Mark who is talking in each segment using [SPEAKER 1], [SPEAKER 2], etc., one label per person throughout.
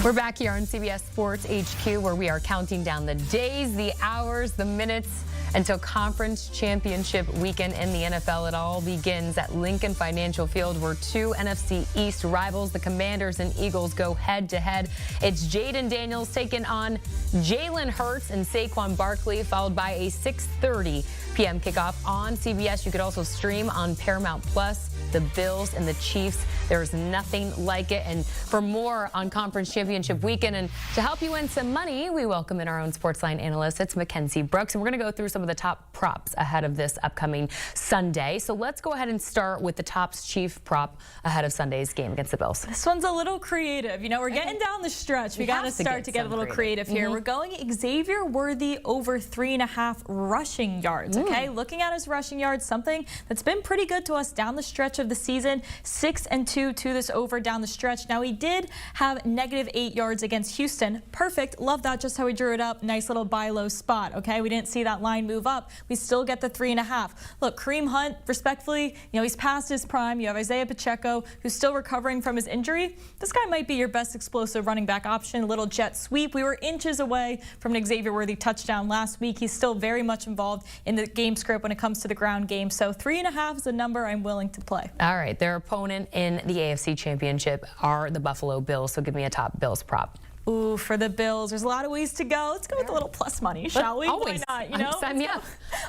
[SPEAKER 1] We're back here on CBS Sports HQ, where we are counting down the days, the hours, the minutes until conference championship weekend in the NFL. It all begins at Lincoln Financial Field, where two NFC East rivals, the Commanders and Eagles, go head-to-head. It's Jaden Daniels taking on Jalen Hurts and Saquon Barkley, followed by a 6:30 p.m. kickoff on CBS. You could also stream on Paramount Plus. The Bills and the Chiefs, there's nothing like it. And for more on conference championship weekend and to help you win some money, we welcome in our own Sportsline analyst. It's Mackenzie Brooks, and we're going to go through some of the top props ahead of this upcoming Sunday. So let's go ahead and start with the Topps chief prop ahead of Sunday's game against the Bills.
[SPEAKER 2] This one's a little creative. You know, we're getting down the stretch. We got to start to get a little creative here. We're going Xavier Worthy over 3.5 rushing yards. Okay, looking at his rushing yards, something that's been pretty good to us down the stretch of the season. 6-2 to this over down the stretch. Now, he did have -8 yards against Houston. Perfect. Love that. Just how he drew it up. Nice little buy low spot. Okay, we didn't see that line move up. We still get the 3.5. Look, Kareem Hunt, respectfully, you know, he's past his prime. You have Isaiah Pacheco, who's still recovering from his injury. This guy might be your best explosive running back option. A little jet sweep. We were inches away from an Xavier Worthy touchdown last week. He's still very much involved in the game script when it comes to the ground game. So 3.5 is a number I'm willing to play.
[SPEAKER 1] All right, their opponent in the AFC Championship are the Buffalo Bills, so give me a top Bills prop.
[SPEAKER 2] Ooh, for the Bills, there's a lot of ways to go. Let's go with a little plus money, shall we?
[SPEAKER 1] Always.
[SPEAKER 2] Why not? You know,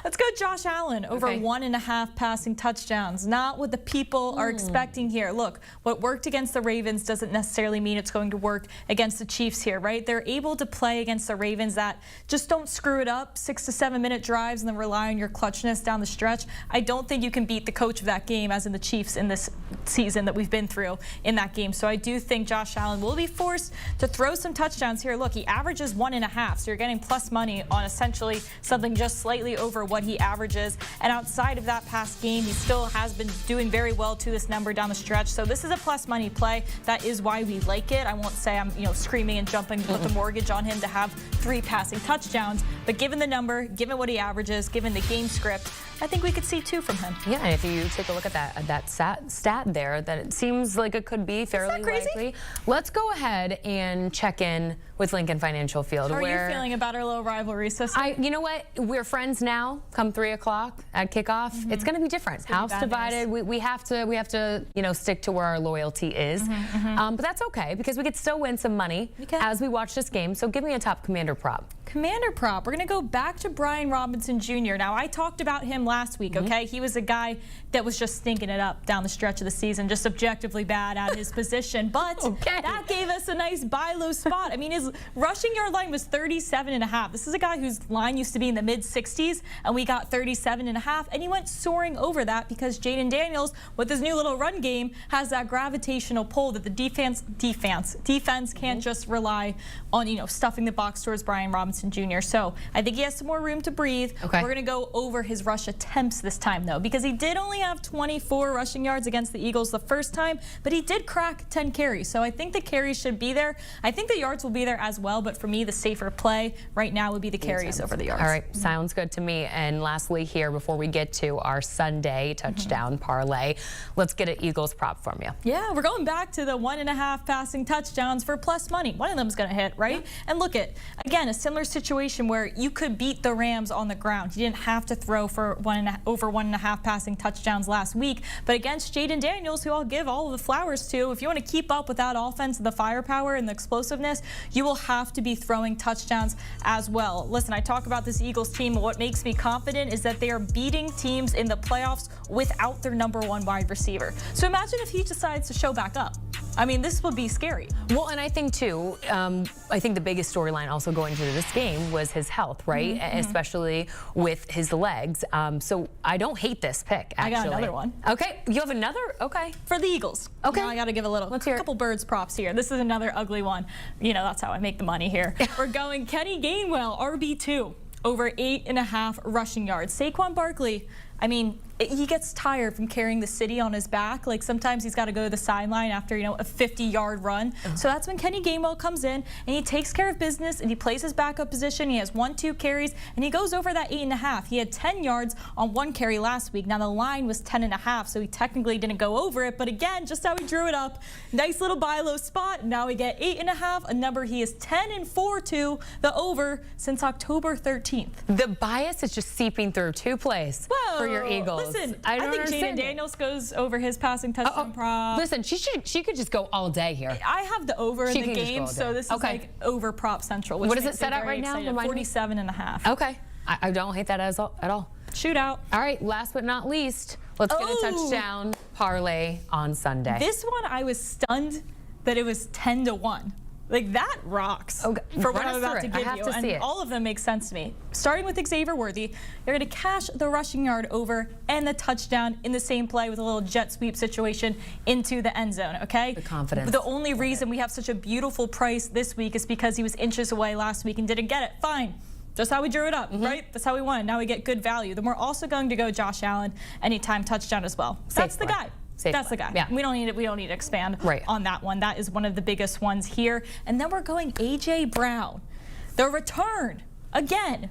[SPEAKER 2] let's go Josh Allen over 1.5 passing touchdowns. Not what the people are expecting here. Look, what worked against the Ravens doesn't necessarily mean it's going to work against the Chiefs here, right? They're able to play against the Ravens that just don't screw it up, 6 to 7 minute drives, and then rely on your clutchness down the stretch. I don't think you can beat the coach of that game, as in the Chiefs, in this season that we've been through in that game. So I do think Josh Allen will be forced to throw some touchdowns here. Look, he averages 1.5, so you're getting plus money on essentially something just slightly over what he averages. And outside of that past game, he still has been doing very well to this number down the stretch. So this is a plus money play. That is why we like it. I won't say I'm, you know, screaming and jumping to put the mortgage on him to have 3 passing touchdowns, but given the number, given what he averages, given the game script, I think we could see 2 from him.
[SPEAKER 1] Yeah, if you take a look at that stat there, that it seems like it could be fairly likely. Let's go ahead and check in with Lincoln Financial Field.
[SPEAKER 2] How are you feeling about our little rivalry system?
[SPEAKER 1] You know what? We're friends now. Come 3 o'clock at kickoff, it's going to be different. House divided. We have to you know, stick to where our loyalty is. But that's okay, because we could still win some money as we watch this game. So give me a top Commander prop.
[SPEAKER 2] Commander prop. We're going to go back to Brian Robinson Jr. Now, I talked about him last week, okay? He was a guy that was just stinking it up down the stretch of the season, just objectively bad at his position. But that gave us a nice buy low spot. I mean, his rushing yard line was 37.5. This is a guy whose line used to be in the mid-60s, and we got 37.5, and he went soaring over that because Jaden Daniels, with his new little run game, has that gravitational pull that the defense can't just rely on, you know, stuffing the box towards Brian Robinson Jr. So I think he has some more room to breathe. We're going to go over his rush attempts this time, though, because he did only have 24 rushing yards against the Eagles the first time, but he did crack 10 carries. So I think the carries should be there. I think the yards will be there as well, but for me, the safer play right now would be the carries over the yards.
[SPEAKER 1] All right, sounds good to me. And lastly here, before we get to our Sunday touchdown parlay, let's get an Eagles prop from you.
[SPEAKER 2] Yeah, we're going back to the 1.5 passing touchdowns for plus money. One of them is going to hit, right? And look at, again, a similar situation where you could beat the Rams on the ground. You didn't have to throw for over 1.5 passing touchdowns last week, but against Jaden Daniels, who I'll give all of the flowers to, if you want to keep up with that offense, the firepower and the explosiveness, you will have to be throwing touchdowns as well. Listen, I talk about this Eagles team. What makes me confident is that they are beating teams in the playoffs without their #1 wide receiver. So imagine if he decides to show back up. I mean, this would be scary.
[SPEAKER 1] Well, and I think, too, I think the biggest storyline also going into this game was his health, right? Especially with his legs. So I don't hate this pick, actually.
[SPEAKER 2] I got another one.
[SPEAKER 1] Okay, you have another? Okay.
[SPEAKER 2] For the Eagles.
[SPEAKER 1] Okay.
[SPEAKER 2] Now I got to give a couple birds props here. This is another ugly one. You know, that's how I make the money here. We're going Kenny Gainwell, RB2, over 8.5 rushing yards. Saquon Barkley, I mean, he gets tired from carrying the city on his back. Like sometimes he's got to go to the sideline after, a 50-yard run. So that's when Kenny Gainwell comes in and he takes care of business and he plays his backup position. He has 1-2 carries and he goes over that 8.5. He had 10 yards on 1 carry last week. Now the line was 10.5, so he technically didn't go over it. But again, just how he drew it up, nice little buy low spot. Now we get 8.5, a number he is 10-4 to the over since October 13th.
[SPEAKER 1] The bias is just seeping through 2 plays for your Eagles.
[SPEAKER 2] Listen, I think Jaden Daniels goes over his passing touchdown prop.
[SPEAKER 1] Listen, she could just go all day here.
[SPEAKER 2] I have the over in the game, so this is like over prop central.
[SPEAKER 1] What is it set at right now?
[SPEAKER 2] 47.5.
[SPEAKER 1] Okay, I don't hate that at all.
[SPEAKER 2] Shootout.
[SPEAKER 1] All right, last but not least, let's get a touchdown parlay on Sunday.
[SPEAKER 2] This one, I was stunned that it was 10-1. Like, that rocks for what I'm about to give you. And all of them make sense to me. Starting with Xavier Worthy, you're going to cash the rushing yard over and the touchdown in the same play with a little jet sweep situation into the end zone, okay?
[SPEAKER 1] The confidence.
[SPEAKER 2] The only reason we have such a beautiful price this week is because he was inches away last week and didn't get it. Fine. That's how we drew it up, right? That's how we won. Now we get good value. Then we're also going to go Josh Allen anytime touchdown as well. That's the guy. That's the guy. Yeah. We don't need to expand on that one. That is one of the biggest ones here. And then we're going A.J. Brown. The return. Again.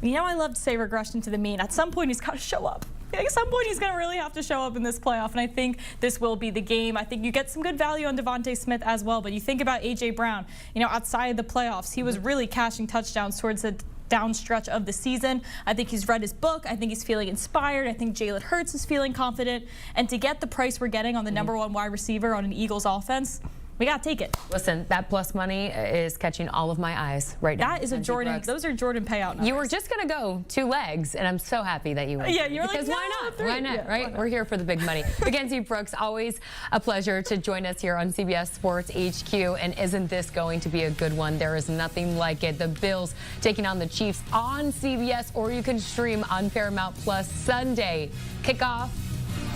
[SPEAKER 2] I love to say regression to the mean. At some point, he's got to show up. At some point, he's going to really have to show up in this playoff, and I think this will be the game. I think you get some good value on Devontae Smith as well, but you think about A.J. Brown, outside of the playoffs, he was really cashing touchdowns towards the down stretch of the season. I think he's read his book. I think he's feeling inspired. I think Jalen Hurts is feeling confident. And to get the price we're getting on the number 1 wide receiver on an Eagles offense, we got to take it.
[SPEAKER 1] Listen, that plus money is catching all of my eyes right now.
[SPEAKER 2] That is a Jordan. Those are Jordan payout numbers.
[SPEAKER 1] You were just going to go 2 legs, and I'm so happy that you went.
[SPEAKER 2] Yeah, you're
[SPEAKER 1] because
[SPEAKER 2] like,
[SPEAKER 1] why not?
[SPEAKER 2] 3.
[SPEAKER 1] Why not,
[SPEAKER 2] yeah,
[SPEAKER 1] right?
[SPEAKER 2] Why not?
[SPEAKER 1] We're here for the big money. Mackenzie Brooks, always a pleasure to join us here on CBS Sports HQ. And isn't this going to be a good one? There is nothing like it. The Bills taking on the Chiefs on CBS, or you can stream on Paramount Plus Sunday. Kickoff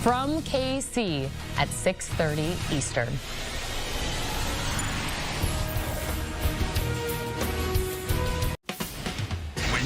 [SPEAKER 1] from KC at 6:30 Eastern.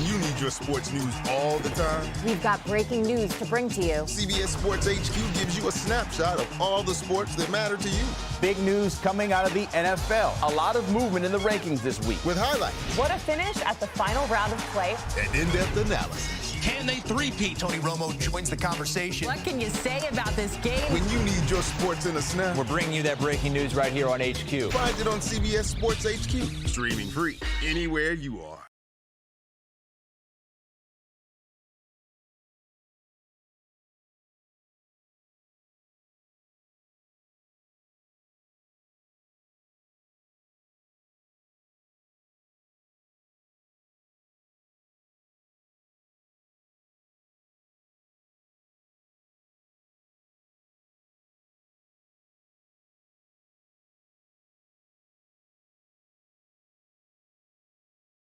[SPEAKER 3] You need your sports news all the time.
[SPEAKER 4] We've got breaking news to bring to you.
[SPEAKER 3] CBS Sports HQ gives you a snapshot of all the sports that matter to you.
[SPEAKER 5] Big news coming out of the NFL. A lot of movement in the rankings this week.
[SPEAKER 3] With highlights.
[SPEAKER 4] What a finish at the final round of play.
[SPEAKER 3] And in-depth analysis.
[SPEAKER 6] Can they three-peat? Tony Romo joins the conversation.
[SPEAKER 4] What can you say about this game?
[SPEAKER 3] When you need your sports in a snap.
[SPEAKER 5] We're bringing you that breaking news right here on HQ.
[SPEAKER 3] Find it on CBS Sports HQ. Streaming free anywhere you are.